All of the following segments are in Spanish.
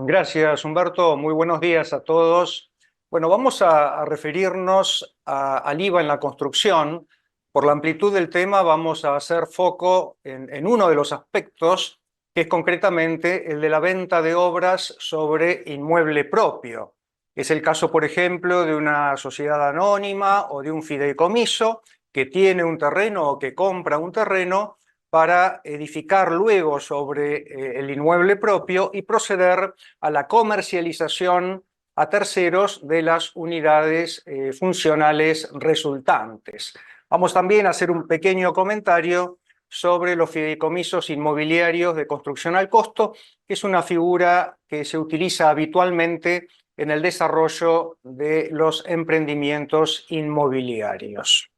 Gracias, Humberto. Muy buenos días a todos. Bueno, vamos a referirnos al IVA en la construcción. Por la amplitud del tema, vamos a hacer foco en uno de los aspectos, que es concretamente el de la venta de obras sobre inmueble propio. Es el caso, por ejemplo, de una sociedad anónima o de un fideicomiso que tiene un terreno o que compra un terreno para edificar luego sobre el inmueble propio y proceder a la comercialización a terceros de las unidades funcionales resultantes. Vamos también a hacer un pequeño comentario sobre los fideicomisos inmobiliarios de construcción al costo, que es una figura que se utiliza habitualmente en el desarrollo de los emprendimientos inmobiliarios.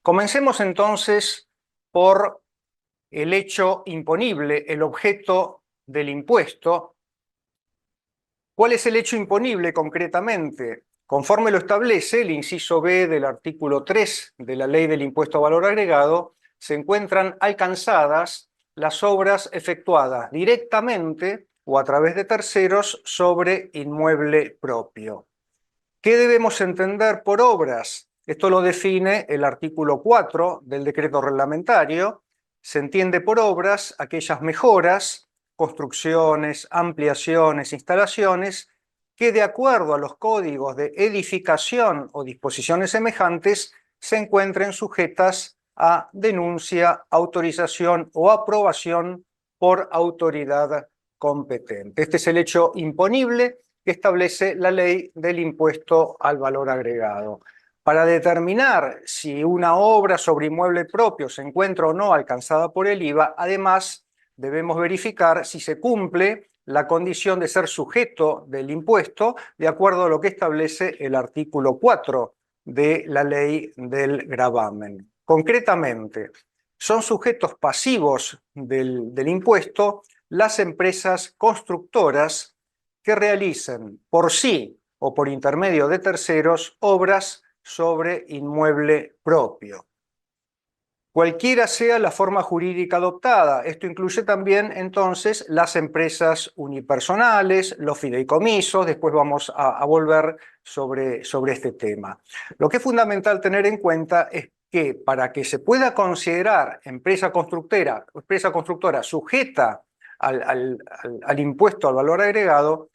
Comencemos entonces por el hecho imponible, el objeto del impuesto. ¿Cuál es el hecho imponible concretamente? Conforme lo establece el inciso B del artículo 3 de la Ley del Impuesto a Valor Agregado, se encuentran alcanzadas las obras efectuadas directamente o a través de terceros sobre inmueble propio. ¿Qué debemos entender por obras? Esto lo define el artículo 4 del decreto reglamentario. Se entiende por obras aquellas mejoras, construcciones, ampliaciones, instalaciones que de acuerdo a los códigos de edificación o disposiciones semejantes se encuentren sujetas a denuncia, autorización o aprobación por autoridad competente. Este es el hecho imponible que establece la ley del impuesto al valor agregado. Para determinar si una obra sobre inmueble propio se encuentra o no alcanzada por el IVA, además debemos verificar si se cumple la condición de ser sujeto del impuesto de acuerdo a lo que establece el artículo 4 de la ley del gravamen. Concretamente, son sujetos pasivos del impuesto las empresas constructoras que realicen por sí o por intermedio de terceros obras sobre inmueble propio. Cualquiera sea la forma jurídica adoptada, esto incluye también entonces las empresas unipersonales, los fideicomisos, después vamos a volver sobre este tema. Lo que es fundamental tener en cuenta es que para que se pueda considerar empresa constructora sujeta al impuesto al valor agregado,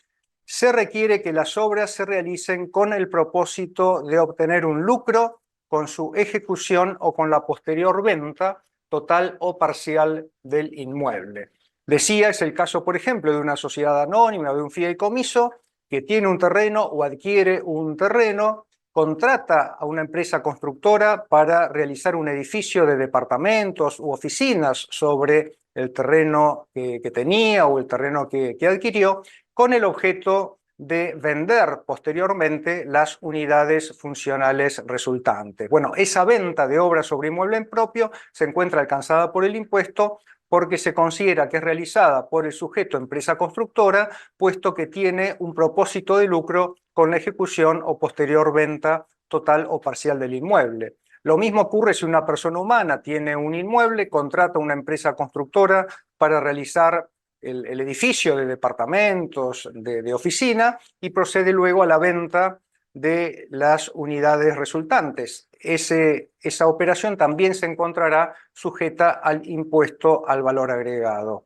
se requiere que las obras se realicen con el propósito de obtener un lucro con su ejecución o con la posterior venta total o parcial del inmueble. Decía, es el caso, por ejemplo, de una sociedad anónima o de un fideicomiso que tiene un terreno o adquiere un terreno, contrata a una empresa constructora para realizar un edificio de departamentos u oficinas sobre el terreno que tenía o el terreno que adquirió, con el objeto de vender posteriormente las unidades funcionales resultantes. Bueno, esa venta de obra sobre inmueble propio se encuentra alcanzada por el impuesto porque se considera que es realizada por el sujeto empresa constructora, puesto que tiene un propósito de lucro con la ejecución o posterior venta total o parcial del inmueble. Lo mismo ocurre si una persona humana tiene un inmueble, contrata una empresa constructora para realizar el edificio de departamentos, de oficina, y procede luego a la venta de las unidades resultantes. Esa operación también se encontrará sujeta al impuesto al valor agregado.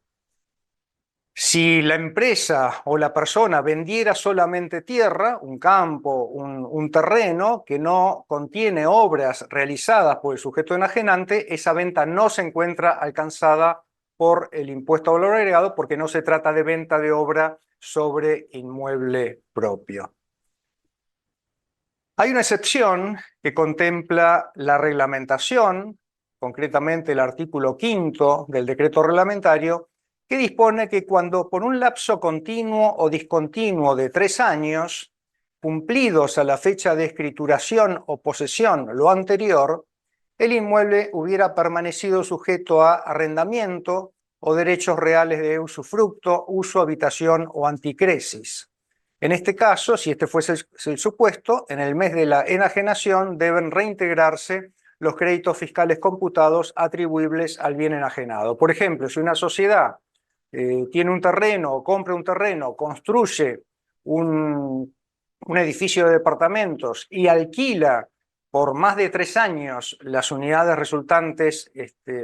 Si la empresa o la persona vendiera solamente tierra, un campo, un terreno que no contiene obras realizadas por el sujeto enajenante, esa venta no se encuentra alcanzada por el impuesto al valor agregado porque no se trata de venta de obra sobre inmueble propio. Hay una excepción que contempla la reglamentación, concretamente el artículo 5 del decreto reglamentario, que dispone que cuando por un lapso continuo o discontinuo de 3 años, cumplidos a la fecha de escrituración o posesión lo anterior, el inmueble hubiera permanecido sujeto a arrendamiento o derechos reales de usufructo, uso, habitación o anticresis. En este caso, si este fuese el supuesto, en el mes de la enajenación deben reintegrarse los créditos fiscales computados atribuibles al bien enajenado. Por ejemplo, si una sociedad tiene un terreno o compra un terreno, construye un edificio de departamentos y alquila por más de 3 años las unidades resultantes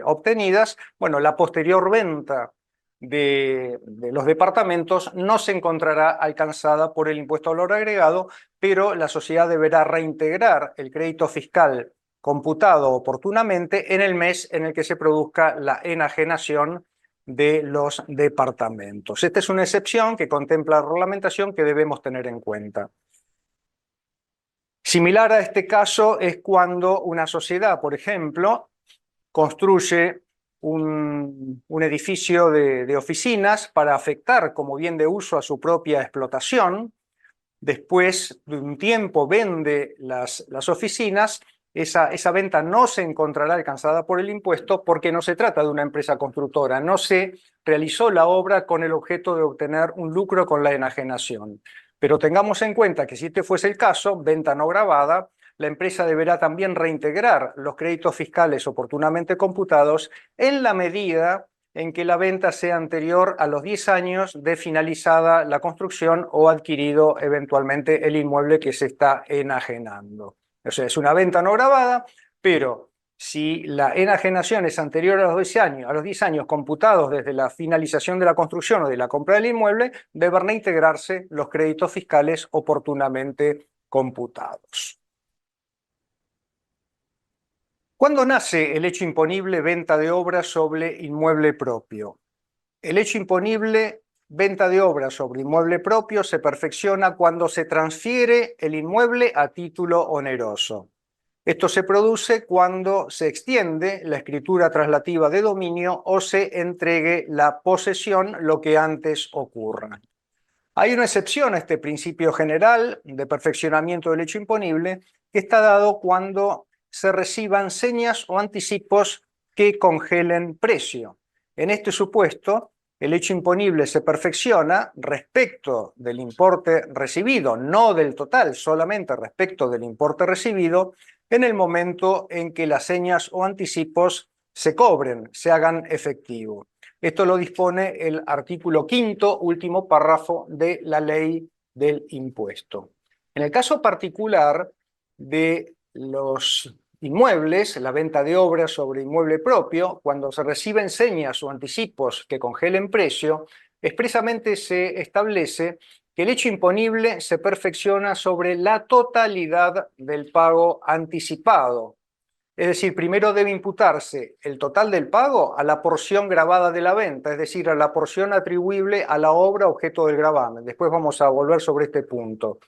obtenidas, bueno, la posterior venta de los departamentos no se encontrará alcanzada por el impuesto al valor agregado, pero la sociedad deberá reintegrar el crédito fiscal computado oportunamente en el mes en el que se produzca la enajenación de los departamentos. Esta es una excepción que contempla la reglamentación que debemos tener en cuenta. Similar a este caso es cuando una sociedad, por ejemplo, construye un edificio de oficinas para afectar como bien de uso a su propia explotación. Después de un tiempo vende las oficinas. Esa venta no se encontrará alcanzada por el impuesto porque no se trata de una empresa constructora, no se realizó la obra con el objeto de obtener un lucro con la enajenación. Pero tengamos en cuenta que si este fuese el caso, venta no gravada, la empresa deberá también reintegrar los créditos fiscales oportunamente computados en la medida en que la venta sea anterior a los 10 años de finalizada la construcción o adquirido eventualmente el inmueble que se está enajenando. O sea, es una venta no gravada, pero si la enajenación es anterior a los 10 años computados desde la finalización de la construcción o de la compra del inmueble, deben reintegrarse los créditos fiscales oportunamente computados. ¿Cuándo nace el hecho imponible venta de obra sobre inmueble propio? El hecho imponible venta de obra sobre inmueble propio se perfecciona cuando se transfiere el inmueble a título oneroso. Esto se produce cuando se extiende la escritura traslativa de dominio o se entregue la posesión, lo que antes ocurra. Hay una excepción a este principio general de perfeccionamiento del hecho imponible que está dado cuando se reciban señas o anticipos que congelen precio. En este supuesto, el hecho imponible se perfecciona respecto del importe recibido, no del total, solamente respecto del importe recibido, en el momento en que las señas o anticipos se cobren, se hagan efectivo. Esto lo dispone el artículo 5º, último párrafo de la ley del impuesto. En el caso particular de los inmuebles, la venta de obras sobre inmueble propio, cuando se reciben señas o anticipos que congelen precio, expresamente se establece que el hecho imponible se perfecciona sobre la totalidad del pago anticipado. Es decir, primero debe imputarse el total del pago a la porción gravada de la venta, es decir, a la porción atribuible a la obra objeto del gravamen. Después vamos a volver sobre este punto.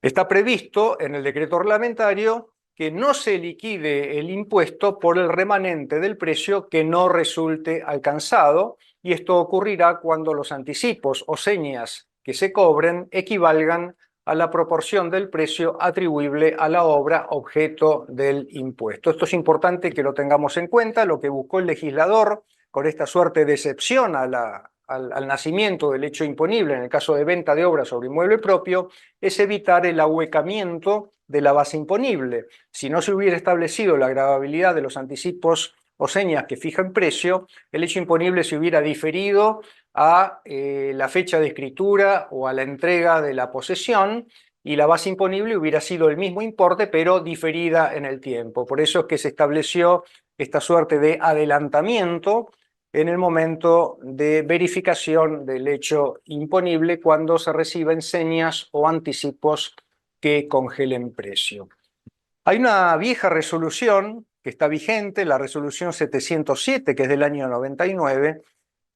Está previsto en el decreto reglamentario que no se liquide el impuesto por el remanente del precio que no resulte alcanzado, y esto ocurrirá cuando los anticipos o señas que se cobren equivalgan a la proporción del precio atribuible a la obra objeto del impuesto. Esto es importante que lo tengamos en cuenta. Lo que buscó el legislador con esta suerte de excepción al nacimiento del hecho imponible en el caso de venta de obra sobre inmueble propio es evitar el ahuecamiento de la base imponible. Si no se hubiera establecido la gravabilidad de los anticipos o señas que fijan precio, el hecho imponible se hubiera diferido a la fecha de escritura o a la entrega de la posesión, y la base imponible hubiera sido el mismo importe, pero diferida en el tiempo. Por eso es que se estableció esta suerte de adelantamiento en el momento de verificación del hecho imponible cuando se reciben señas o anticipos que congelen precio. Hay una vieja resolución que está vigente, la resolución 707, que es del año 99,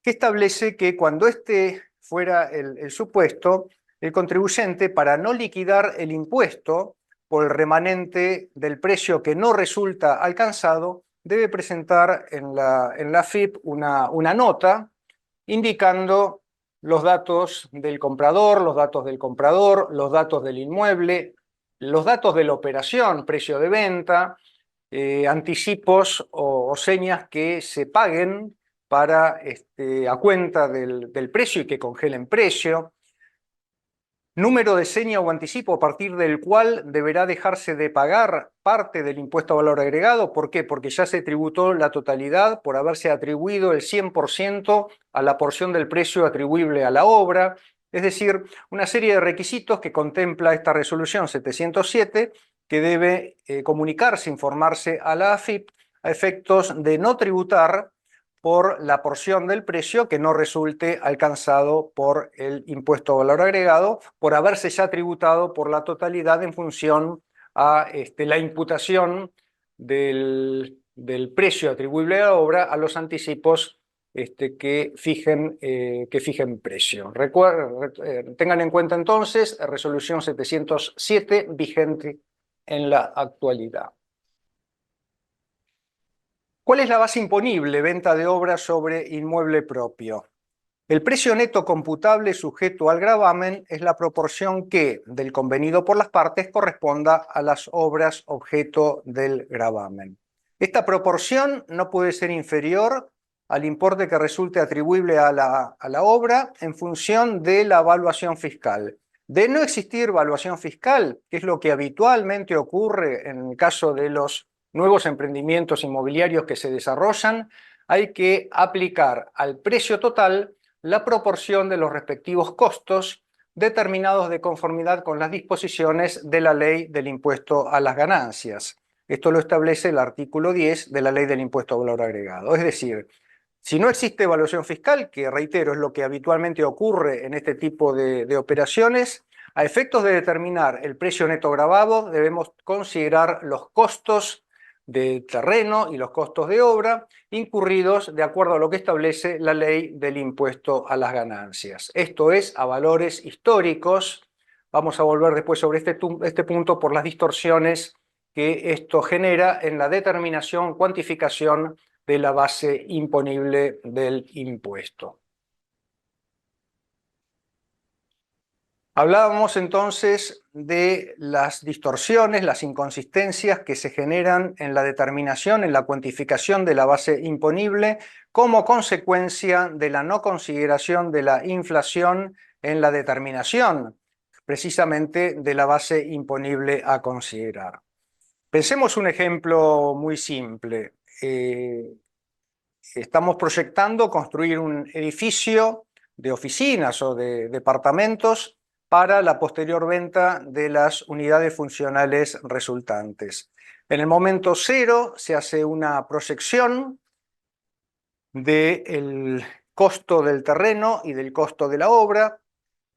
que establece que cuando este fuera el supuesto, el contribuyente, para no liquidar el impuesto por el remanente del precio que no resulta alcanzado, debe presentar en la FIP una nota indicando los datos del comprador, los datos del inmueble, los datos de la operación, precio de venta, anticipos o señas que se paguen a cuenta del precio y que congelen precio. número de seña o anticipo a partir del cual deberá dejarse de pagar parte del impuesto a valor agregado. ¿Por qué? Porque ya se tributó la totalidad por haberse atribuido el 100% a la porción del precio atribuible a la obra. Es decir, una serie de requisitos que contempla esta resolución 707 que debe comunicarse, informarse a la AFIP a efectos de no tributar por la porción del precio que no resulte alcanzado por el impuesto a valor agregado, por haberse ya tributado por la totalidad en función a la imputación del precio atribuible a la obra a los anticipos que fijen precio. Tengan en cuenta entonces resolución 707 vigente en la actualidad. ¿Cuál es la base imponible? Venta de obra sobre inmueble propio. El precio neto computable sujeto al gravamen es la proporción que, del convenido por las partes, corresponda a las obras objeto del gravamen. Esta proporción no puede ser inferior al importe que resulte atribuible a la obra en función de la evaluación fiscal. De no existir evaluación fiscal, que es lo que habitualmente ocurre en el caso de los nuevos emprendimientos inmobiliarios que se desarrollan, hay que aplicar al precio total la proporción de los respectivos costos determinados de conformidad con las disposiciones de la ley del impuesto a las ganancias. Esto lo establece el artículo 10 de la ley del impuesto a valor agregado. Es decir, si no existe evaluación fiscal, que reitero es lo que habitualmente ocurre en este tipo de operaciones, a efectos de determinar el precio neto gravado debemos considerar los costos de terreno y los costos de obra incurridos de acuerdo a lo que establece la ley del impuesto a las ganancias. Esto es, a valores históricos. Vamos a volver después sobre este punto por las distorsiones que esto genera en la determinación, cuantificación de la base imponible del impuesto. Hablábamos entonces de las distorsiones, las inconsistencias que se generan en la determinación, en la cuantificación de la base imponible como consecuencia de la no consideración de la inflación en la determinación precisamente de la base imponible a considerar. Pensemos un ejemplo muy simple. Estamos proyectando construir un edificio de oficinas o de departamentos para la posterior venta de las unidades funcionales resultantes. En el momento cero se hace una proyección del costo del terreno y del costo de la obra.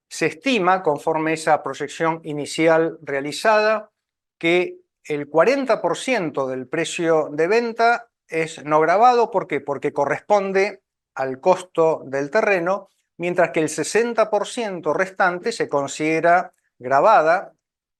Se estima, conforme esa proyección inicial realizada, que el 40% del precio de venta es no gravado. ¿Por qué? Porque corresponde al costo del terreno, mientras que el 60% restante se considera gravada,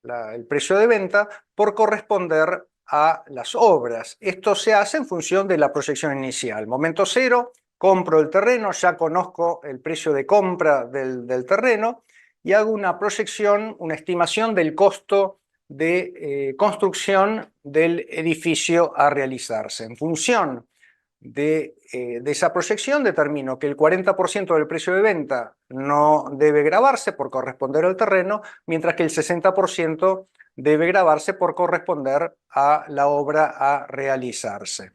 el precio de venta, por corresponder a las obras. Esto se hace en función de la proyección inicial. Momento cero, compro el terreno, ya conozco el precio de compra del terreno y hago una proyección, una estimación del costo de construcción del edificio a realizarse. En función de esa proyección determino que el 40% del precio de venta no debe gravarse por corresponder al terreno, mientras que el 60% debe gravarse por corresponder a la obra a realizarse.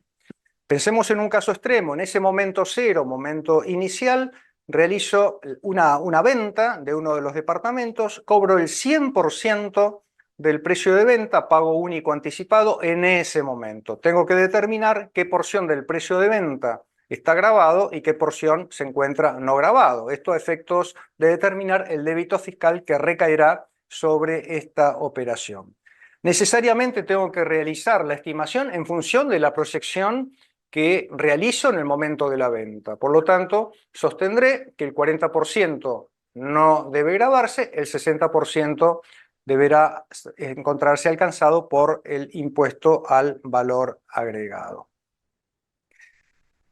Pensemos en un caso extremo. En ese momento cero, momento inicial, realizo una venta de uno de los departamentos, cobro el 100% del precio de venta, pago único anticipado en ese momento. Tengo que determinar qué porción del precio de venta está gravado y qué porción se encuentra no gravado. Esto a efectos de determinar el débito fiscal que recaerá sobre esta operación. Necesariamente tengo que realizar la estimación en función de la proyección que realizo en el momento de la venta. Por lo tanto, sostendré que el 40% no debe gravarse, el 60% deberá encontrarse alcanzado por el impuesto al valor agregado.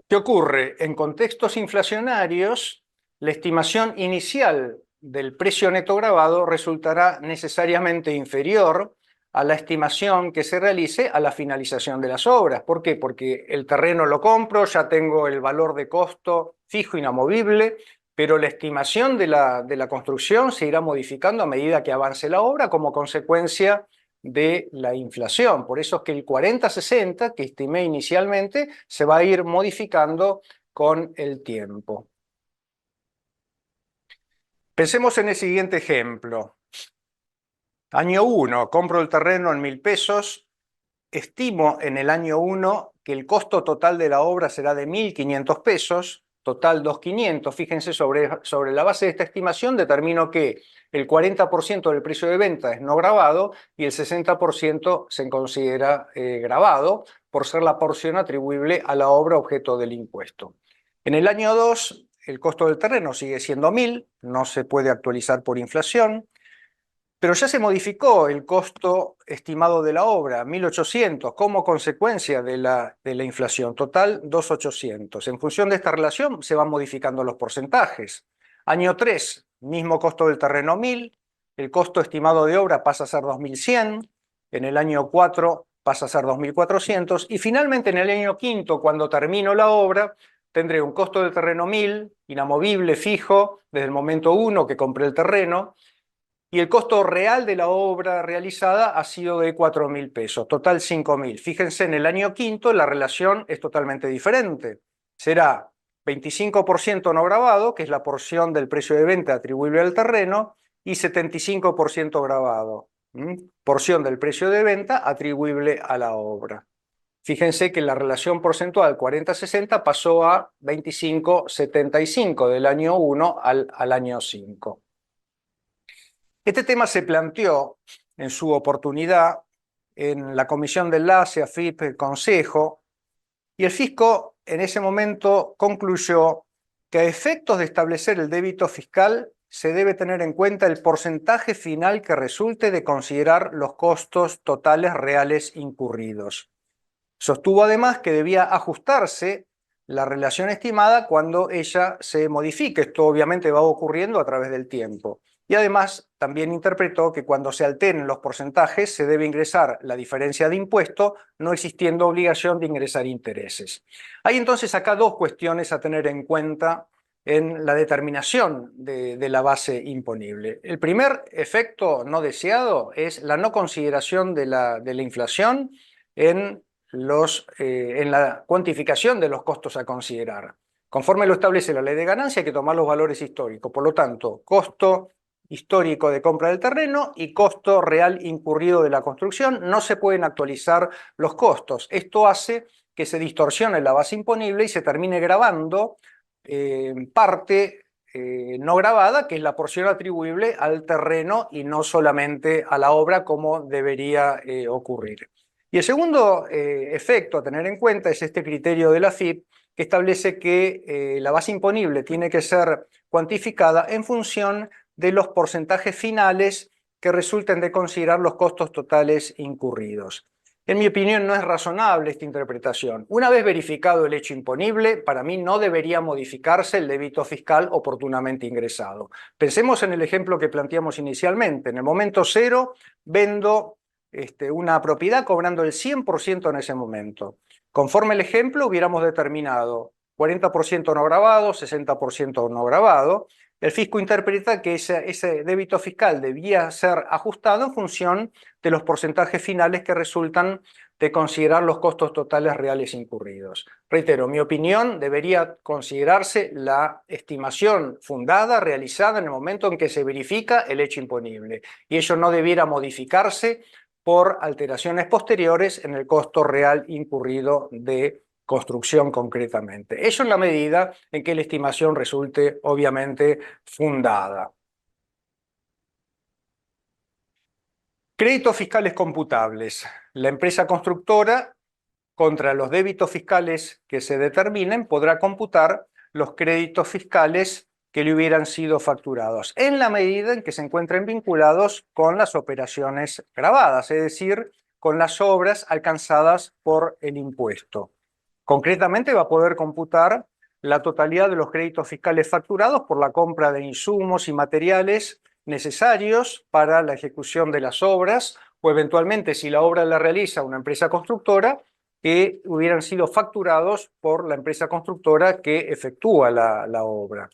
¿Qué ocurre? En contextos inflacionarios, la estimación inicial del precio neto gravado resultará necesariamente inferior a la estimación que se realice a la finalización de las obras. ¿Por qué? Porque el terreno lo compro, ya tengo el valor de costo fijo inamovible, pero la estimación de la construcción se irá modificando a medida que avance la obra como consecuencia de la inflación. Por eso es que el 40-60 que estimé inicialmente se va a ir modificando con el tiempo. Pensemos en el siguiente ejemplo. Año 1, compro el terreno en 1.000 pesos, estimo en el año 1 que el costo total de la obra será de 1.500 pesos, total 2.500. Fíjense, sobre la base de esta estimación determino que el 40% del precio de venta es no gravado y el 60% se considera gravado por ser la porción atribuible a la obra objeto del impuesto. En el año 2, el costo del terreno sigue siendo 1.000, no se puede actualizar por inflación. Pero ya se modificó el costo estimado de la obra, 1.800, como consecuencia de la inflación. Total, 2.800. En función de esta relación se van modificando los porcentajes. Año 3, mismo costo del terreno 1.000, el costo estimado de obra pasa a ser 2.100, en el año 4 pasa a ser 2.400, y finalmente en el año 5, cuando termino la obra, tendré un costo del terreno 1.000, inamovible, fijo, desde el momento 1 que compré el terreno, y el costo real de la obra realizada ha sido de 4.000 pesos, total 5.000. Fíjense, en el año 5 la relación es totalmente diferente. Será 25% no gravado, que es la porción del precio de venta atribuible al terreno, y 75% gravado, porción del precio de venta atribuible a la obra. Fíjense que la relación porcentual 40-60 pasó a 25-75 del año 1 al año 5. Este tema se planteó en su oportunidad en la comisión de enlace, AFIP, el Consejo, y el fisco en ese momento concluyó que a efectos de establecer el débito fiscal se debe tener en cuenta el porcentaje final que resulte de considerar los costos totales reales incurridos. Sostuvo además que debía ajustarse la relación estimada cuando ella se modifique. Esto obviamente va ocurriendo a través del tiempo. Y además también interpretó que cuando se alteren los porcentajes se debe ingresar la diferencia de impuesto, no existiendo obligación de ingresar intereses. Hay entonces acá dos cuestiones a tener en cuenta en la determinación de la base imponible. El primer efecto no deseado es la no consideración de la inflación en la cuantificación de los costos a considerar. Conforme lo establece la ley de ganancia, hay que tomar los valores históricos. Por lo tanto, costo histórico de compra del terreno y costo real incurrido de la construcción, no se pueden actualizar los costos. Esto hace que se distorsione la base imponible y se termine gravando parte no gravada, que es la porción atribuible al terreno y no solamente a la obra como debería ocurrir. Y el segundo efecto a tener en cuenta es este criterio de la AFIP, que establece que la base imponible tiene que ser cuantificada en función de los porcentajes finales que resulten de considerar los costos totales incurridos. En mi opinión, no es razonable esta interpretación. Una vez verificado el hecho imponible, para mí no debería modificarse el débito fiscal oportunamente ingresado. Pensemos en el ejemplo que planteamos inicialmente. En el momento 0, vendo una propiedad cobrando el 100% en ese momento. Conforme el ejemplo, hubiéramos determinado 40% no gravado, 60% no gravado. El fisco interpreta que ese débito fiscal debía ser ajustado en función de los porcentajes finales que resultan de considerar los costos totales reales incurridos. Reitero, mi opinión, debería considerarse la estimación fundada, realizada en el momento en que se verifica el hecho imponible, y ello no debiera modificarse por alteraciones posteriores en el costo real incurrido de construcción concretamente. Eso en la medida en que la estimación resulte obviamente fundada. Créditos fiscales computables. La empresa constructora, contra los débitos fiscales que se determinen, podrá computar los créditos fiscales que le hubieran sido facturados, en la medida en que se encuentren vinculados con las operaciones gravadas, es decir, con las obras alcanzadas por el impuesto. Concretamente va a poder computar la totalidad de los créditos fiscales facturados por la compra de insumos y materiales necesarios para la ejecución de las obras, o eventualmente si la obra la realiza una empresa constructora, que hubieran sido facturados por la empresa constructora que efectúa la obra.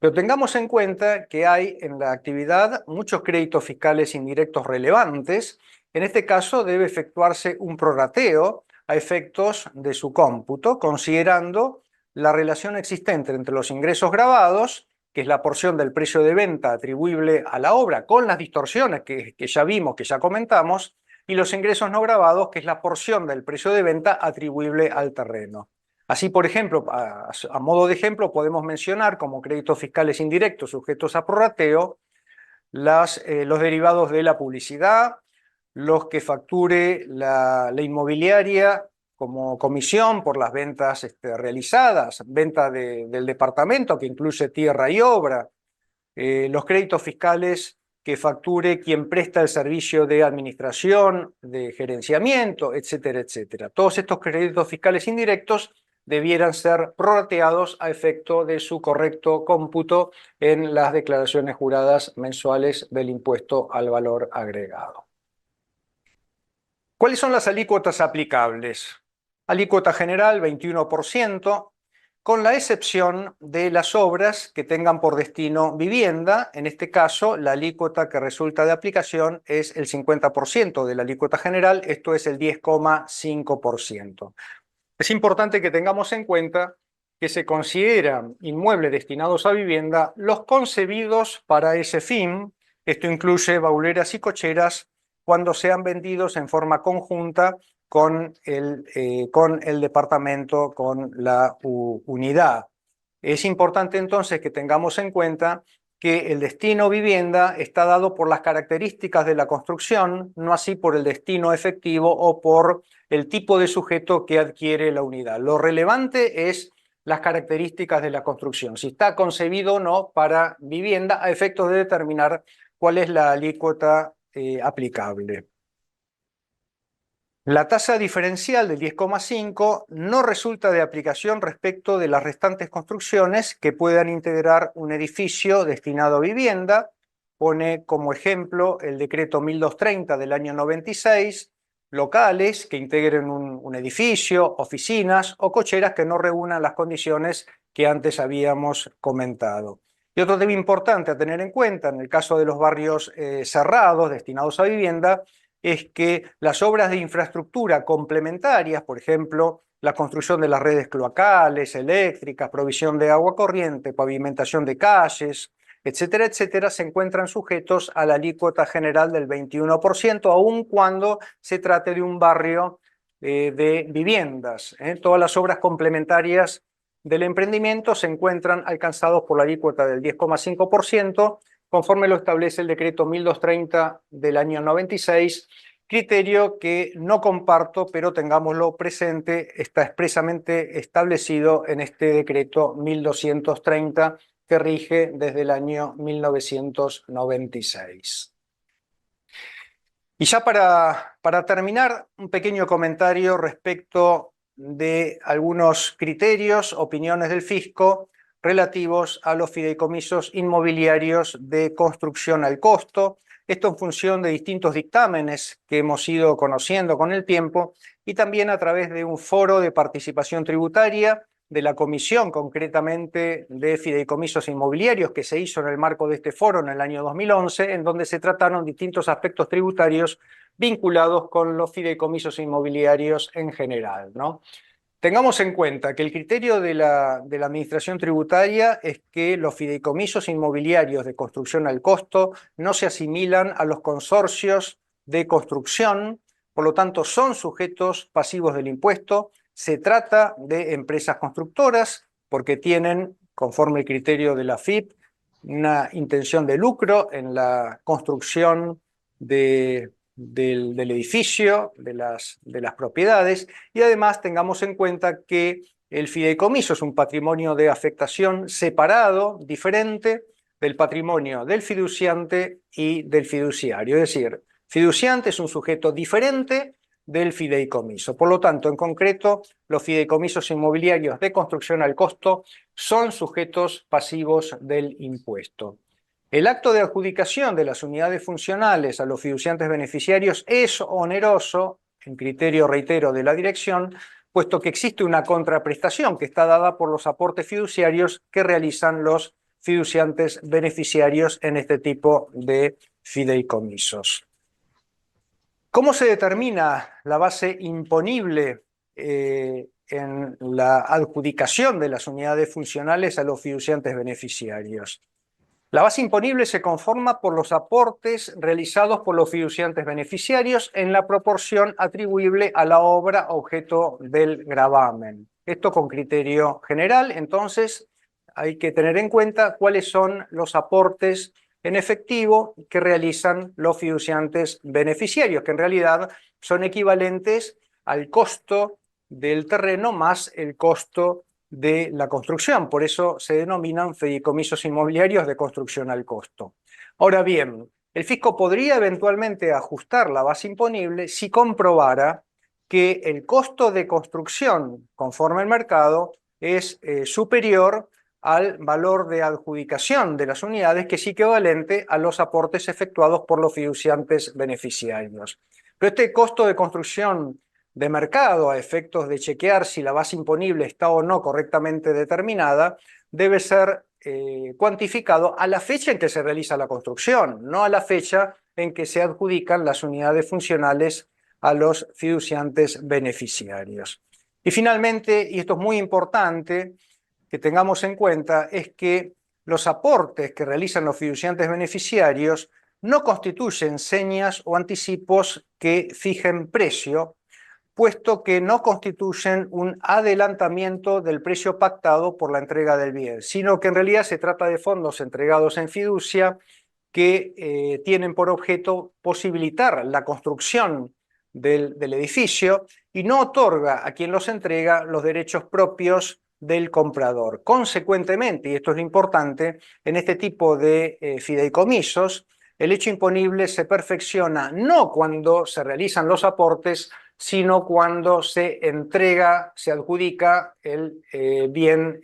Pero tengamos en cuenta que hay en la actividad muchos créditos fiscales indirectos relevantes. En este caso debe efectuarse un prorrateo a efectos de su cómputo, considerando la relación existente entre los ingresos grabados, que es la porción del precio de venta atribuible a la obra, con las distorsiones que ya vimos, que ya comentamos, y los ingresos no grabados, que es la porción del precio de venta atribuible al terreno. Así, por ejemplo, a modo de ejemplo, podemos mencionar como créditos fiscales indirectos sujetos a prorrateo los derivados de la publicidad, los que facture la inmobiliaria como comisión por las ventas realizadas, venta del departamento que incluye tierra y obra, los créditos fiscales que facture quien presta el servicio de administración, de gerenciamiento, etcétera, etcétera. Todos estos créditos fiscales indirectos debieran ser prorrateados a efecto de su correcto cómputo en las declaraciones juradas mensuales del impuesto al valor agregado. ¿Cuáles son las alícuotas aplicables? Alícuota general 21%, con la excepción de las obras que tengan por destino vivienda. En este caso, la alícuota que resulta de aplicación es el 50% de la alícuota general, esto es el 10,5%. Es importante que tengamos en cuenta que se consideran inmuebles destinados a vivienda los concebidos para ese fin. Esto incluye bauleras y cocheras cuando sean vendidos en forma conjunta con el departamento, con la unidad. Es importante entonces que tengamos en cuenta que el destino vivienda está dado por las características de la construcción, no así por el destino efectivo o por el tipo de sujeto que adquiere la unidad. Lo relevante es las características de la construcción, si está concebido o no para vivienda, a efectos de determinar cuál es la alícuota aplicable. La tasa diferencial del 10,5 no resulta de aplicación respecto de las restantes construcciones que puedan integrar un edificio destinado a vivienda. Pone como ejemplo el decreto 1230 del año 96, locales que integren un edificio, oficinas o cocheras que no reúnan las condiciones que antes habíamos comentado. Y otro tema importante a tener en cuenta en el caso de los barrios cerrados destinados a vivienda es que las obras de infraestructura complementarias, por ejemplo, la construcción de las redes cloacales, eléctricas, provisión de agua corriente, pavimentación de calles, etcétera, etcétera, se encuentran sujetos a la alícuota general del 21%, aun cuando se trate de un barrio de viviendas. Todas las obras complementarias del emprendimiento se encuentran alcanzados por la alícuota del 10,5%, conforme lo establece el decreto 1230 del año 96, criterio que no comparto, pero tengámoslo presente, está expresamente establecido en este decreto 1230 que rige desde el año 1996. Y ya para terminar, un pequeño comentario respecto de algunos criterios, opiniones del fisco relativos a los fideicomisos inmobiliarios de construcción al costo. Esto en función de distintos dictámenes que hemos ido conociendo con el tiempo y también a través de un foro de participación tributaria de la Comisión, concretamente de Fideicomisos Inmobiliarios, que se hizo en el marco de este foro en el año 2011, en donde se trataron distintos aspectos tributarios vinculados con los fideicomisos inmobiliarios en general, ¿no? Tengamos en cuenta que el criterio de la Administración Tributaria es que los fideicomisos inmobiliarios de construcción al costo no se asimilan a los consorcios de construcción, por lo tanto son sujetos pasivos del impuesto. Se trata de empresas constructoras porque tienen, conforme el criterio de la FIP, una intención de lucro en la construcción del edificio, de las propiedades, y además tengamos en cuenta que el fideicomiso es un patrimonio de afectación separado, diferente del patrimonio del fiduciante y del fiduciario. Es decir, fiduciante es un sujeto diferente del fideicomiso. Por lo tanto, en concreto, los fideicomisos inmobiliarios de construcción al costo son sujetos pasivos del impuesto. El acto de adjudicación de las unidades funcionales a los fiduciantes beneficiarios es oneroso, en criterio, reitero, de la dirección, puesto que existe una contraprestación que está dada por los aportes fiduciarios que realizan los fiduciantes beneficiarios en este tipo de fideicomisos. ¿Cómo se determina la base imponible en la adjudicación de las unidades funcionales a los fiduciantes beneficiarios? La base imponible se conforma por los aportes realizados por los fiduciantes beneficiarios en la proporción atribuible a la obra objeto del gravamen. Esto con criterio general, entonces hay que tener en cuenta cuáles son los aportes en efectivo que realizan los fiduciantes beneficiarios, que en realidad son equivalentes al costo del terreno más el costo de la construcción. Por eso se denominan fideicomisos inmobiliarios de construcción al costo. Ahora bien, el fisco podría eventualmente ajustar la base imponible si comprobara que el costo de construcción conforme al mercado es superior al valor de adjudicación de las unidades, que es equivalente a los aportes efectuados por los fiduciantes beneficiarios. Pero este costo de construcción de mercado, a efectos de chequear si la base imponible está o no correctamente determinada, debe ser cuantificado a la fecha en que se realiza la construcción, no a la fecha en que se adjudican las unidades funcionales a los fiduciantes beneficiarios. Y finalmente, y esto es muy importante que tengamos en cuenta, es que los aportes que realizan los fiduciantes beneficiarios no constituyen señas o anticipos que fijen precio, puesto que no constituyen un adelantamiento del precio pactado por la entrega del bien, sino que en realidad se trata de fondos entregados en fiducia que tienen por objeto posibilitar la construcción del edificio y no otorga a quien los entrega los derechos propios del comprador. Consecuentemente, y esto es lo importante, en este tipo de fideicomisos, el hecho imponible se perfecciona no cuando se realizan los aportes, sino cuando se entrega, se adjudica el bien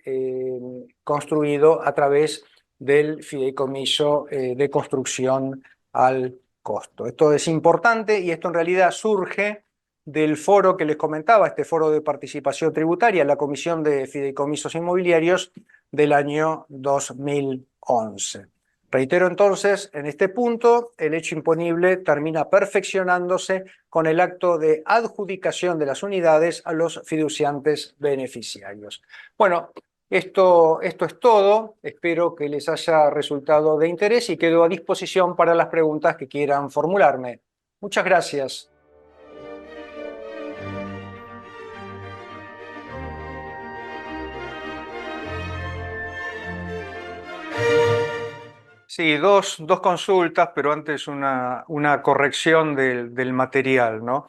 construido a través del fideicomiso de construcción al costo. Esto es importante y esto en realidad surge del foro que les comentaba, este foro de participación tributaria, la Comisión de Fideicomisos Inmobiliarios del año 2011. Reitero entonces, en este punto, el hecho imponible termina perfeccionándose con el acto de adjudicación de las unidades a los fiduciantes beneficiarios. Bueno, esto es todo. Espero que les haya resultado de interés y quedo a disposición para las preguntas que quieran formularme. Muchas gracias. Sí, dos consultas, pero antes una corrección del material, ¿no?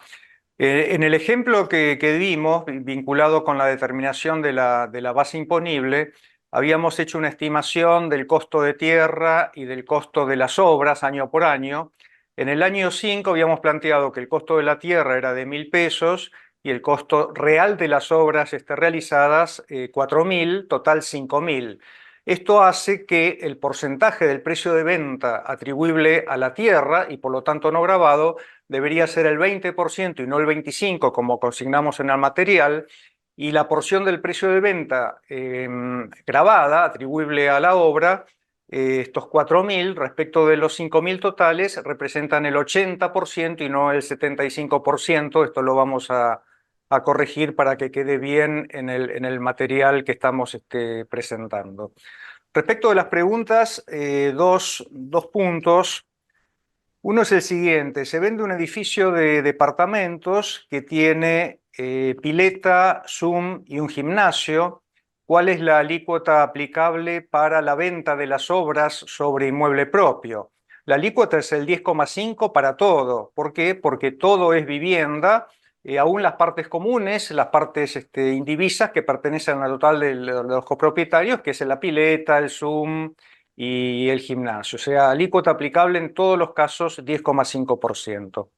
En el ejemplo que dimos, vinculado con la determinación de la base imponible, habíamos hecho una estimación del costo de tierra y del costo de las obras año por año. En el año 5 habíamos planteado que el costo de la tierra era de 1.000 pesos y el costo real de las obras realizadas 4.000, total 5.000. Esto hace que el porcentaje del precio de venta atribuible a la tierra y por lo tanto no gravado debería ser el 20% y no el 25% como consignamos en el material, y la porción del precio de venta gravada atribuible a la obra, estos 4.000 respecto de los 5.000 totales representan el 80% y no el 75%. Esto lo vamos a corregir para que quede bien en el material que estamos presentando. Respecto de las preguntas, dos puntos. Uno es el siguiente: se vende un edificio de departamentos que tiene pileta, Zoom y un gimnasio. ¿Cuál es la alícuota aplicable para la venta de las obras sobre inmueble propio? La alícuota es el 10,5 para todo. ¿Por qué? Porque todo es vivienda, aún las partes comunes, las partes indivisas que pertenecen al total de los copropietarios, que es la pileta, el Zoom y el gimnasio. O sea, alícuota aplicable en todos los casos 10,5%.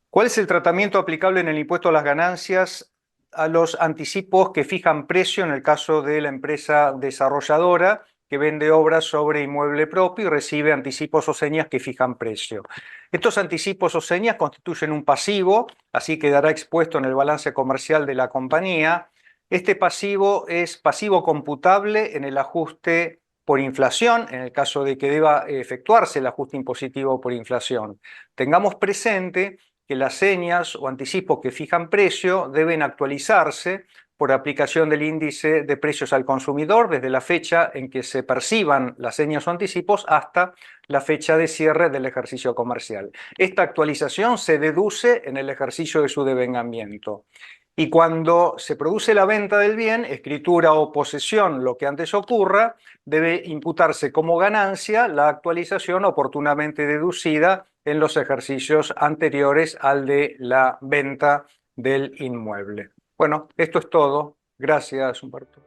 ¿Cuál es el tratamiento aplicable en el impuesto a las ganancias a los anticipos que fijan precio en el caso de la empresa desarrolladora que vende obras sobre inmueble propio y recibe anticipos o señas que fijan precio? Estos anticipos o señas constituyen un pasivo, así quedará expuesto en el balance comercial de la compañía. Este pasivo es pasivo computable en el ajuste por inflación, en el caso de que deba efectuarse el ajuste impositivo por inflación. Tengamos presente que las señas o anticipos que fijan precio deben actualizarse por aplicación del índice de precios al consumidor desde la fecha en que se perciban las señas o anticipos hasta la fecha de cierre del ejercicio comercial. Esta actualización se deduce en el ejercicio de su devengamiento. Y cuando se produce la venta del bien, escritura o posesión, lo que antes ocurra, debe imputarse como ganancia la actualización oportunamente deducida en los ejercicios anteriores al de la venta del inmueble. Bueno, esto es todo. Gracias, Humberto.